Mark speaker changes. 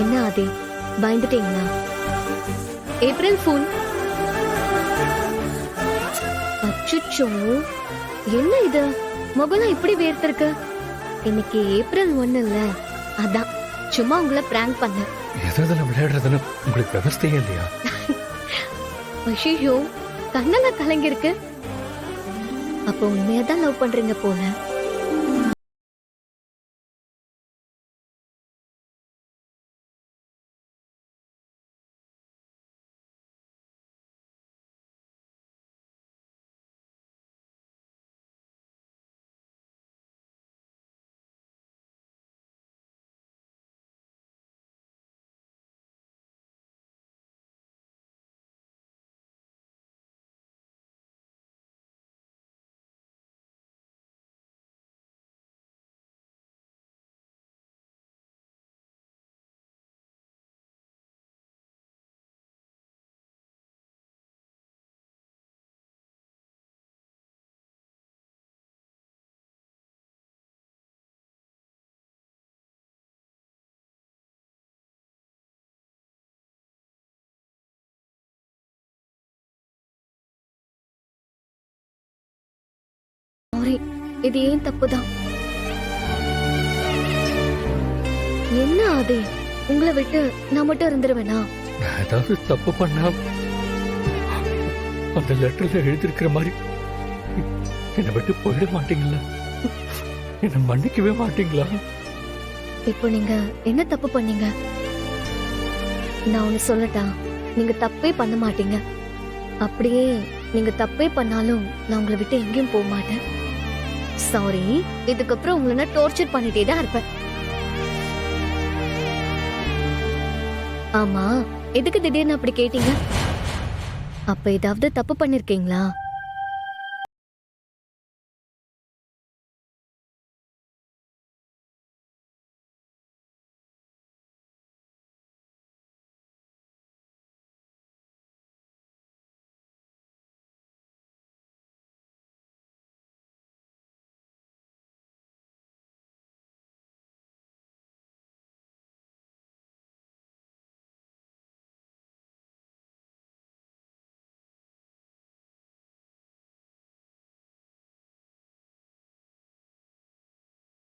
Speaker 1: என்ன ஆதி, பயந்துட்டீங்களா? April fool. அச்சுச்சோ, என்ன இது, முகலாம் இப்படி வேர்த்திருக்கு. இன்னைக்கு ஏப்ரல் 1 இல்ல, அதான் சும்மா உங்களை பிராங்க் பண்ண.
Speaker 2: எதுல விளையாடுறதுன்னு உங்களுக்கு விவசாயம் இல்லையா?
Speaker 1: ஐயோ, கண்ணெல்லாம் கலங்கிருக்கு. அப்போ உண்மையாதான் லவ் பண்றீங்க போல. சாரி, இது ஏன் தப்புதான். என்ன ஆதி, உங்களை விட்டு நான் மட்டும் இருந்துருவேனா?
Speaker 2: நான் ஏதாவது தப்பு பண்ணா அந்த லெட்டர்ல எழுதியிருக்கிற மாதிரி என்னை விட்டு போயிட மாட்டீங்களா? என்னை மன்னிக்கவே மாட்டீங்களா?
Speaker 1: இப்போ நீங்க என்ன தப்பு பண்ணீங்க? நான் ஒண்ணு சொல்லட்டா, நீங்க தப்பே பண்ண மாட்டீங்க. அப்படியே நீங்க தப்பே பண்ணாலும் நான் உங்களை விட்டு எங்கேயும் போக மாட்டேன். சாரி, இதுக்கப்புறம் உங்களை நான் டார்ச்சர் பண்ணிட்டே தான் இருப்பேன். ஆமா, எதுக்கு திடீர்னு அப்படி கேட்டீங்க? அப்ப ஏதாவது தப்பு பண்ணிருக்கீங்களா?